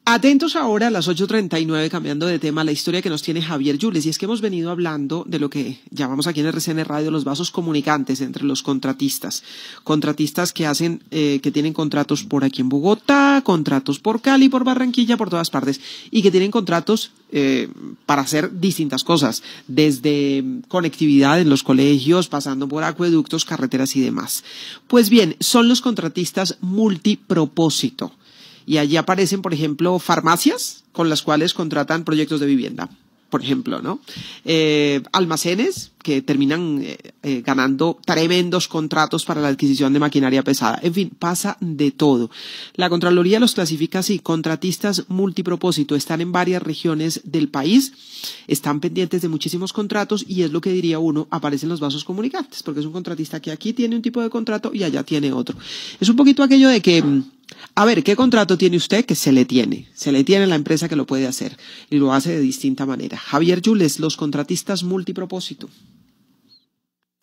Atentos ahora a las 8:39, cambiando de tema, la historia que nos tiene Javier Yules. Y es que hemos venido hablando de lo que llamamos aquí en RCN Radio los vasos comunicantes entre los contratistas. Contratistas que hacen, que tienen contratos por aquí en Bogotá, contratos por Cali, por Barranquilla, por todas partes. Y que tienen contratos para hacer distintas cosas. Desde conectividad en los colegios, pasando por acueductos, carreteras y demás. Pues bien, son los contratistas multipropósito. Y allí aparecen, por ejemplo, farmacias con las cuales contratan proyectos de vivienda, por ejemplo, ¿no? Almacenes que terminan ganando tremendos contratos para la adquisición de maquinaria pesada. En fin, pasa de todo. La Contraloría los clasifica así: contratistas multipropósito. Están en varias regiones del país, están pendientes de muchísimos contratos y es lo que diría uno, aparecen los vasos comunicantes, porque es un contratista que aquí tiene un tipo de contrato y allá tiene otro. Es un poquito aquello de que, a ver, ¿qué contrato tiene usted? Que se le tiene la empresa que lo puede hacer y lo hace de distinta manera. Javier Yules, los contratistas multipropósito.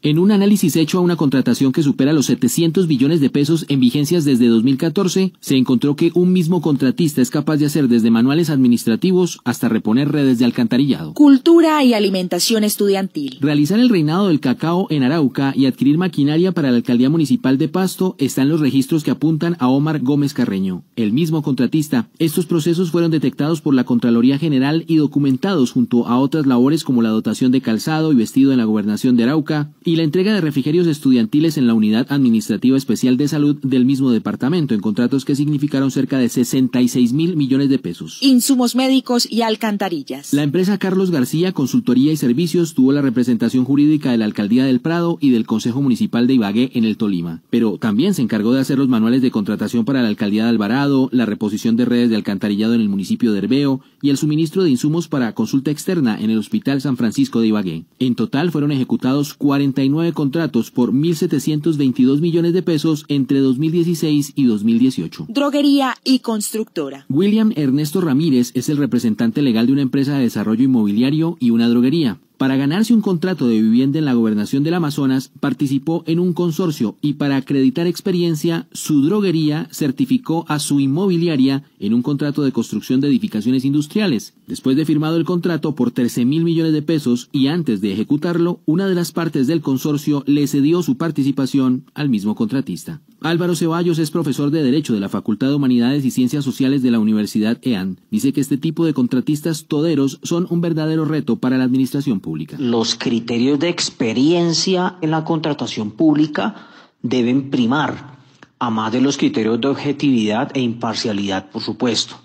En un análisis hecho a una contratación que supera los 700 billones de pesos en vigencias desde 2014, se encontró que un mismo contratista es capaz de hacer desde manuales administrativos hasta reponer redes de alcantarillado. Cultura y alimentación estudiantil. Realizar el reinado del cacao en Arauca y adquirir maquinaria para la Alcaldía Municipal de Pasto está en los registros que apuntan a Omar Gómez Carreño, el mismo contratista. Estos procesos fueron detectados por la Contraloría General y documentados junto a otras labores como la dotación de calzado y vestido en la Gobernación de Arauca y la entrega de refrigerios estudiantiles en la Unidad Administrativa Especial de Salud del mismo departamento, en contratos que significaron cerca de 66.000 millones de pesos. Insumos médicos y alcantarillas. La empresa Carlos García Consultoría y Servicios tuvo la representación jurídica de la Alcaldía del Prado y del Consejo Municipal de Ibagué en el Tolima, pero también se encargó de hacer los manuales de contratación para la Alcaldía de Alvarado, la reposición de redes de alcantarillado en el municipio de Herbeo y el suministro de insumos para consulta externa en el Hospital San Francisco de Ibagué. En total fueron ejecutados 49 contratos por 1.722 millones de pesos entre 2016 y 2018. Droguería y constructora. William Ernesto Ramírez es el representante legal de una empresa de desarrollo inmobiliario y una droguería. Para ganarse un contrato de vivienda en la Gobernación del Amazonas, participó en un consorcio y para acreditar experiencia, su droguería certificó a su inmobiliaria en un contrato de construcción de edificaciones industriales. Después de firmado el contrato por 13.000 millones de pesos y antes de ejecutarlo, una de las partes del consorcio le cedió su participación al mismo contratista. Álvaro Ceballos es profesor de Derecho de la Facultad de Humanidades y Ciencias Sociales de la Universidad EAN. Dice que este tipo de contratistas toderos son un verdadero reto para la administración pública. Los criterios de experiencia en la contratación pública deben primar, a más de los criterios de objetividad e imparcialidad, por supuesto.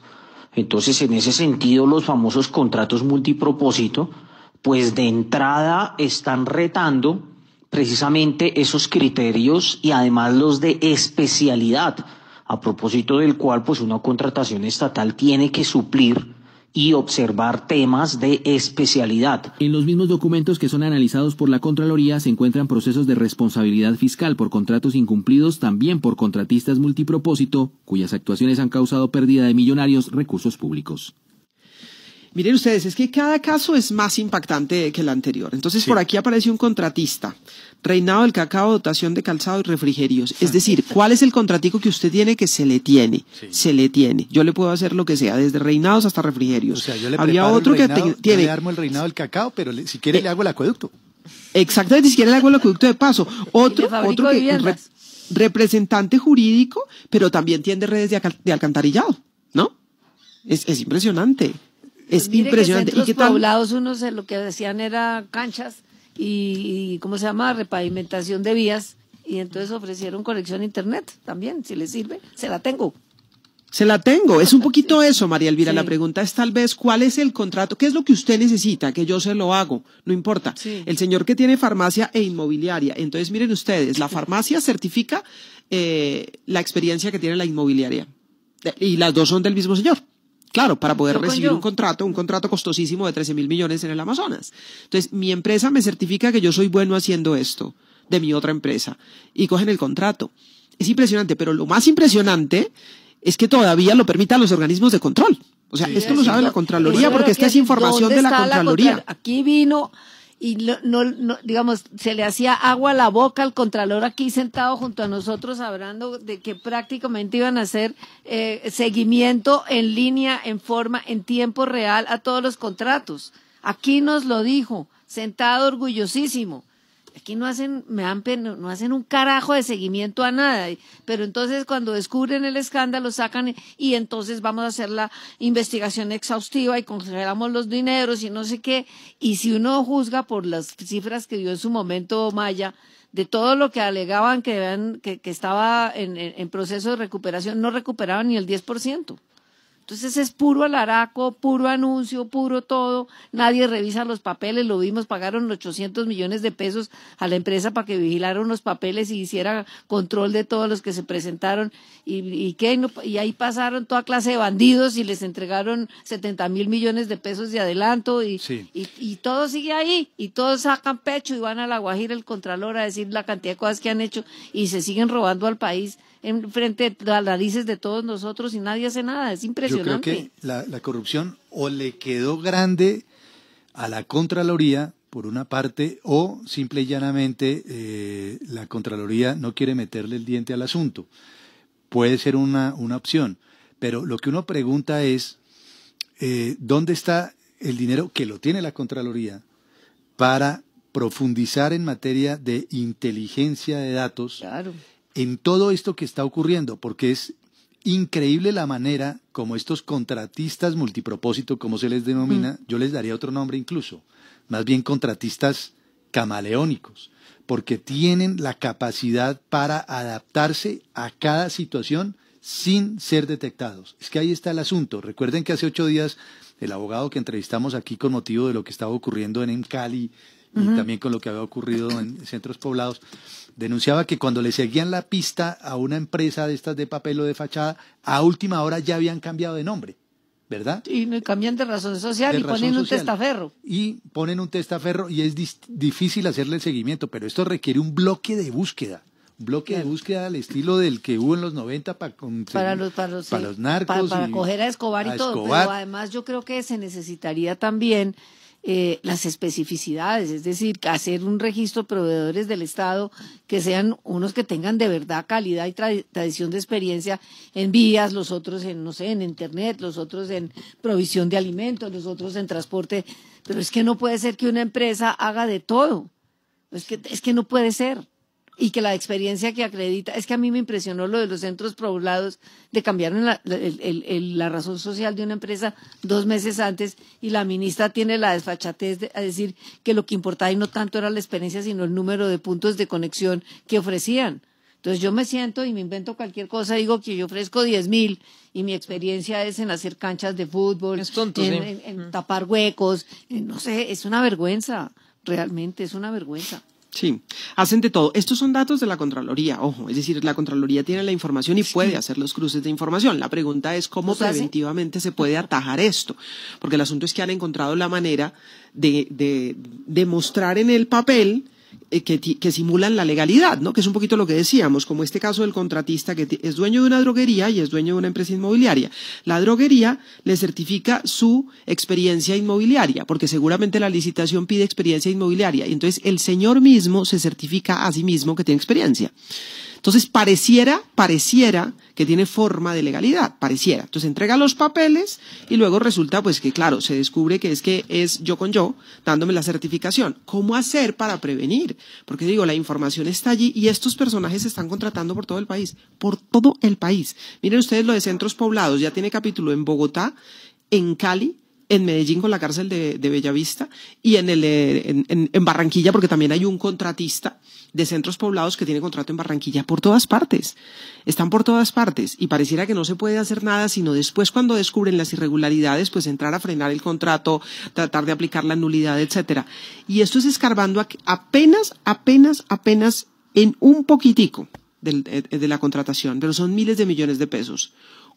Entonces, en ese sentido, los famosos contratos multipropósito, pues de entrada están retando precisamente esos criterios y además los de especialidad, a propósito del cual pues una contratación estatal tiene que suplir y observar temas de especialidad. En los mismos documentos que son analizados por la Contraloría se encuentran procesos de responsabilidad fiscal por contratos incumplidos, también por contratistas multipropósito, cuyas actuaciones han causado pérdida de millonarios recursos públicos. Miren ustedes, es que cada caso es más impactante que el anterior. Entonces, por aquí aparece un contratista. Reinado del cacao, dotación de calzado y refrigerios. Es decir, ¿cuál es el contratico que usted tiene que se le tiene? Sí. Se le tiene. Yo le puedo hacer lo que sea, desde reinados hasta refrigerios. O sea, yo le había otro el reinado, que tiene. Yo le armo el reinado del cacao, pero si quiere le hago el acueducto. Exactamente, si quiere le hago el acueducto de paso. Otro que representante jurídico, pero también tiene redes de alcantarillado, ¿no? Es impresionante. Es Mire impresionante. Que en ¿Y qué tal? Poblados unos lo que decían era canchas y ¿cómo se llama? Repavimentación de vías, y entonces ofrecieron conexión a internet también, si les sirve, se la tengo. Se la tengo. Es un poquito eso, María Elvira. Sí. La pregunta es tal vez, ¿cuál es el contrato? ¿Qué es lo que usted necesita? Que yo se lo hago. No importa. Sí. El señor que tiene farmacia e inmobiliaria. Entonces, miren ustedes, la farmacia certifica la experiencia que tiene la inmobiliaria. Y las dos son del mismo señor. Claro, para poder recibir un contrato costosísimo de 13.000 millones en el Amazonas. Entonces, mi empresa me certifica que yo soy bueno haciendo esto de mi otra empresa. Y cogen el contrato. Es impresionante, pero lo más impresionante es que todavía lo permitan los organismos de control. O sea, esto lo sabe la Contraloría, porque esta es información de la Contraloría. Aquí vino y digamos, se le hacía agua a la boca al contralor aquí sentado junto a nosotros hablando de que prácticamente iban a hacer seguimiento en línea, en forma, en tiempo real a todos los contratos. Aquí nos lo dijo, sentado orgullosísimo. Aquí no hacen un carajo de seguimiento a nada, pero entonces cuando descubren el escándalo sacan y entonces vamos a hacer la investigación exhaustiva y congelamos los dineros y no sé qué, y si uno juzga por las cifras que dio en su momento Maya, de todo lo que alegaban que estaba en proceso de recuperación, no recuperaban ni el 10%. Entonces es puro alaraco, puro anuncio, puro todo. Nadie revisa los papeles, lo vimos, pagaron 800 millones de pesos a la empresa para que vigilaran los papeles y hiciera control de todos los que se presentaron. Y ahí pasaron toda clase de bandidos y les entregaron 70.000 millones de pesos de adelanto y todo sigue ahí. Y todos sacan pecho y van a La Guajira, el Contralor, a decir la cantidad de cosas que han hecho y se siguen robando al país en frente de las narices de todos nosotros y nadie hace nada, es impresionante. Yo creo que la corrupción o le quedó grande a la Contraloría, por una parte, o simple y llanamente la Contraloría no quiere meterle el diente al asunto. Puede ser una opción, pero lo que uno pregunta es, ¿dónde está el dinero que lo tiene la Contraloría para profundizar en materia de inteligencia de datos? Claro. En todo esto que está ocurriendo, porque es increíble la manera como estos contratistas multipropósito, como se les denomina, yo les daría otro nombre incluso, más bien contratistas camaleónicos, porque tienen la capacidad para adaptarse a cada situación sin ser detectados. Es que ahí está el asunto. Recuerden que hace 8 días el abogado que entrevistamos aquí con motivo de lo que estaba ocurriendo en Cali y también con lo que había ocurrido en centros poblados, denunciaba que cuando le seguían la pista a una empresa de estas de papel o de fachada, a última hora ya habían cambiado de nombre, ¿verdad? Y cambian de razón social y ponen un testaferro. Y ponen un testaferro y es difícil hacerle el seguimiento, pero esto requiere un bloque de búsqueda. Un bloque de búsqueda al estilo del que hubo en los 90 para los narcos. Para coger a Escobar y todo. Pero además yo creo que se necesitaría también las especificidades, es decir, hacer un registro de proveedores del Estado que sean unos que tengan de verdad calidad y tradición de experiencia en vías, los otros en, no sé, en Internet, los otros en provisión de alimentos, los otros en transporte. Pero es que no puede ser que una empresa haga de todo. Es que no puede ser. Y que la experiencia que acredita, es que a mí me impresionó lo de los centros poblados, de cambiaron la razón social de una empresa 2 meses antes y la ministra tiene la desfachatez de decir que lo que importaba y no tanto era la experiencia sino el número de puntos de conexión que ofrecían. Entonces yo me siento y me invento cualquier cosa, digo que yo ofrezco 10.000 y mi experiencia es en hacer canchas de fútbol, en tapar huecos, no sé, es una vergüenza, realmente es una vergüenza. Sí, hacen de todo. Estos son datos de la Contraloría, ojo, es decir, la Contraloría tiene la información y puede hacer los cruces de información. La pregunta es cómo preventivamente se puede atajar esto, porque el asunto es que han encontrado la manera de demostrar en el papel que simulan la legalidad, ¿no? Que es un poquito lo que decíamos, como este caso del contratista que es dueño de una droguería y es dueño de una empresa inmobiliaria. La droguería le certifica su experiencia inmobiliaria, porque seguramente la licitación pide experiencia inmobiliaria, y entonces el señor mismo se certifica a sí mismo que tiene experiencia. Entonces pareciera que tiene forma de legalidad, pareciera. Entonces entrega los papeles y luego resulta pues que claro, se descubre que es yo con yo dándome la certificación. ¿Cómo hacer para prevenir? Porque digo, la información está allí y estos personajes se están contratando por todo el país, por todo el país. Miren ustedes lo de centros poblados, ya tiene capítulo en Bogotá, en Cali, en Medellín con la cárcel de Bellavista y en Barranquilla, porque también hay un contratista de centros poblados que tiene contrato en Barranquilla. Por todas partes, están por todas partes y pareciera que no se puede hacer nada, sino después cuando descubren las irregularidades, pues entrar a frenar el contrato, tratar de aplicar la nulidad, etcétera. Y esto es escarbando apenas en un poquitico de la contratación, pero son miles de millones de pesos.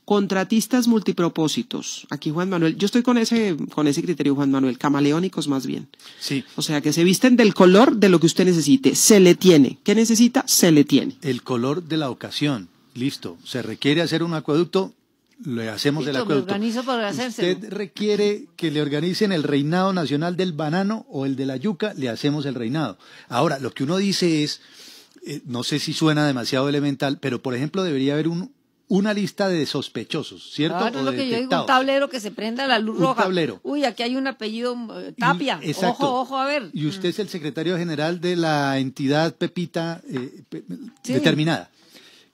Contratistas multipropósitos. Aquí Juan Manuel, yo estoy con ese criterio, Juan Manuel, camaleónicos más bien. Sí. O sea, que se visten del color de lo que usted necesite. Se le tiene. ¿Qué necesita? Se le tiene. El color de la ocasión. Listo. Se requiere hacer un acueducto. le hacemos el Listo, acueducto. me organizo para hacérselo. ¿Usted requiere que le organicen el reinado nacional del banano o el de la yuca? Le hacemos el reinado. Ahora, lo que uno dice es, no sé si suena demasiado elemental, pero por ejemplo debería haber una lista de sospechosos, ¿cierto? Claro, o es lo de que yo digo, detectados. un tablero que se prenda la luz Un roja. tablero. Uy, aquí hay un apellido Tapia. Exacto. Ojo, a ver. Y usted es el secretario general de la entidad Pepita Sí. determinada.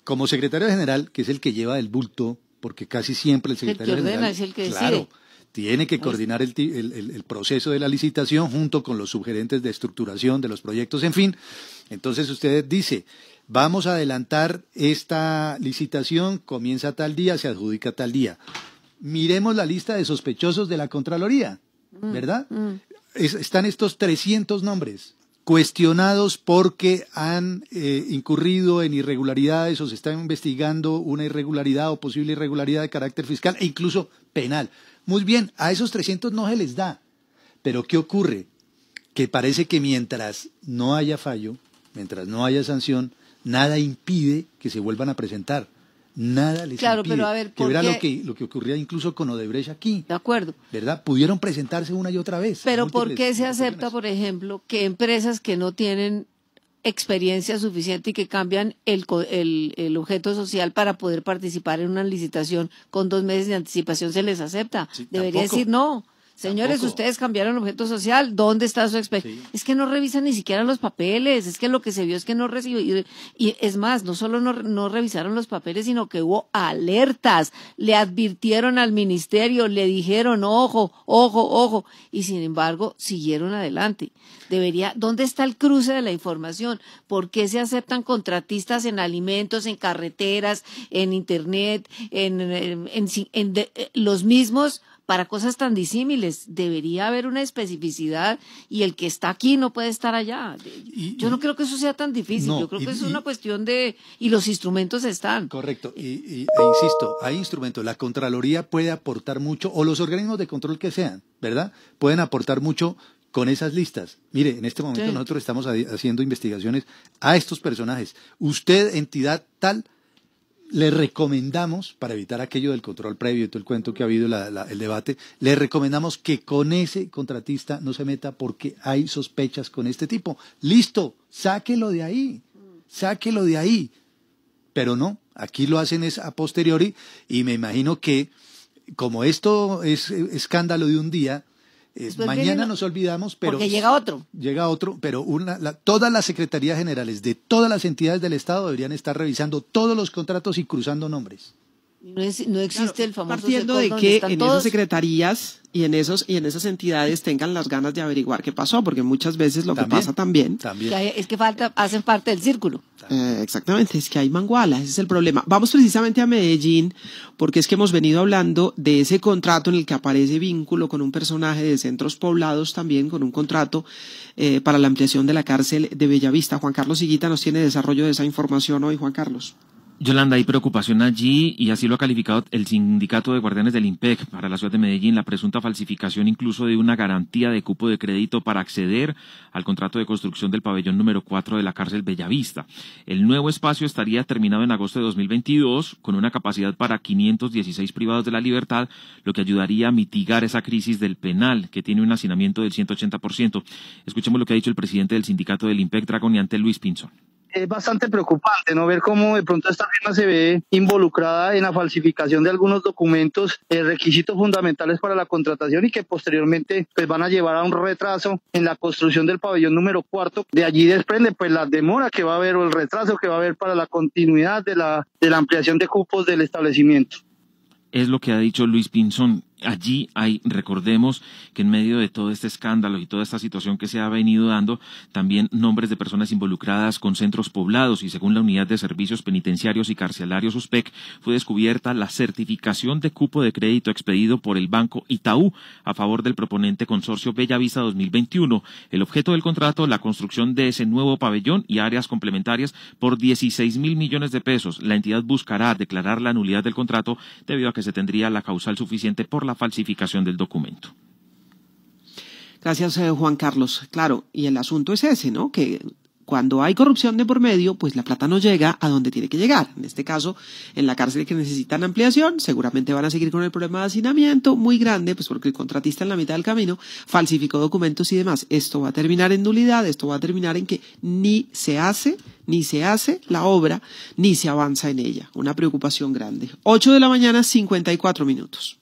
Como secretario general, que es el que lleva el bulto, porque casi siempre el secretario El que ordena, general, es el que claro, decide. tiene que coordinar el proceso de la licitación junto con los subgerentes de estructuración de los proyectos, en fin. Entonces usted dice, vamos a adelantar esta licitación, comienza tal día, se adjudica tal día. Miremos la lista de sospechosos de la Contraloría, ¿verdad? Están estos 300 nombres cuestionados porque han incurrido en irregularidades o se está investigando una irregularidad o posible irregularidad de carácter fiscal e incluso penal. Muy bien, a esos 300 no se les da. Pero ¿qué ocurre? Que parece que mientras no haya fallo, mientras no haya sanción, nada impide que se vuelvan a presentar. Nada les Claro, impide. pero a ver, que ¿por verá qué? lo que ocurría incluso con Odebrecht aquí, De acuerdo. ¿verdad? Pudieron presentarse una y otra vez. Pero ¿por múltiples qué se acepta, ocasiones. por ejemplo, que empresas que no tienen experiencia suficiente y que cambian el objeto social para poder participar en una licitación con 2 meses de anticipación se les acepta? Sí, Debería tampoco. decir no. Señores, Tampoco. ustedes cambiaron objeto social, ¿dónde está su experiencia? Sí. Es que no revisan ni siquiera los papeles, es que lo que se vio es que no recibió, y es más, no solo no revisaron los papeles, sino que hubo alertas, le advirtieron al ministerio, le dijeron, ojo, y sin embargo, siguieron adelante. ¿Dónde está el cruce de la información? ¿Por qué se aceptan contratistas en alimentos, en carreteras, en internet, los mismos para cosas tan disímiles? Debería haber una especificidad y el que está aquí no puede estar allá. Yo no creo que eso sea tan difícil, No, yo creo que es una cuestión y los instrumentos están. Correcto, e insisto, hay instrumentos, la Contraloría puede aportar mucho, o los organismos de control que sean, ¿verdad? Pueden aportar mucho con esas listas. Mire, en este momento Sí. nosotros estamos haciendo investigaciones a estos personajes. Usted, entidad tal, le recomendamos, para evitar aquello del control previo y todo el cuento que ha habido, el debate, le recomendamos que con ese contratista no se meta porque hay sospechas con este tipo. Listo, sáquelo de ahí. Pero no, aquí lo hacen es a posteriori y me imagino que como esto es escándalo de un día, Después mañana viene- nos olvidamos, pero Porque llega otro. pero todas las secretarías generales de todas las entidades del Estado deberían estar revisando todos los contratos y cruzando nombres. No existe el famoso partiendo sector de donde que están en todos. esas secretarías y en esas entidades tengan las ganas de averiguar qué pasó, porque muchas veces lo que pasa también. Es que hacen parte del círculo. Exactamente, es que hay manguala, ese es el problema. Vamos precisamente a Medellín, porque es que hemos venido hablando de ese contrato en el que aparece vínculo con un personaje de Centros Poblados también, con un contrato para la ampliación de la cárcel de Bellavista. Juan Carlos Higuita nos tiene desarrollo de esa información hoy. Juan Carlos. Yolanda, hay preocupación allí y así lo ha calificado el sindicato de guardianes del IMPEC para la ciudad de Medellín, la presunta falsificación incluso de una garantía de cupo de crédito para acceder al contrato de construcción del pabellón número 4 de la cárcel Bellavista. El nuevo espacio estaría terminado en agosto de 2022 con una capacidad para 516 privados de la libertad, lo que ayudaría a mitigar esa crisis del penal que tiene un hacinamiento del 180%. Escuchemos lo que ha dicho el presidente del sindicato del IMPEC dragoniante, Luis Pinzón. Es bastante preocupante, ¿no? Ver cómo de pronto esta firma se ve involucrada en la falsificación de algunos documentos, requisitos fundamentales para la contratación y que posteriormente pues van a llevar a un retraso en la construcción del pabellón número 4. De allí desprende pues la demora que va a haber o el retraso que va a haber para la continuidad de la ampliación de cupos del establecimiento. Es lo que ha dicho Luis Pinzón. Allí recordemos que en medio de todo este escándalo y toda esta situación que se ha venido dando, también nombres de personas involucradas con centros poblados y según la Unidad de Servicios Penitenciarios y Carcelarios USPEC fue descubierta la certificación de cupo de crédito expedido por el Banco Itaú a favor del proponente consorcio Bellavista 2021. El objeto del contrato, la construcción de ese nuevo pabellón y áreas complementarias por 16.000 millones de pesos. La entidad buscará declarar la nulidad del contrato debido a que se tendría la causal suficiente por la falsificación del documento. Gracias, Juan Carlos. Claro, y el asunto es ese, ¿no? Que Cuando hay corrupción de por medio, pues la plata no llega a donde tiene que llegar. En este caso, en la cárcel que necesitan ampliación, seguramente van a seguir con el problema de hacinamiento muy grande, pues porque el contratista en la mitad del camino falsificó documentos y demás. Esto va a terminar en nulidad, esto va a terminar en que ni se hace la obra, ni se avanza en ella. Una preocupación grande. 8 de la mañana, 54 minutos.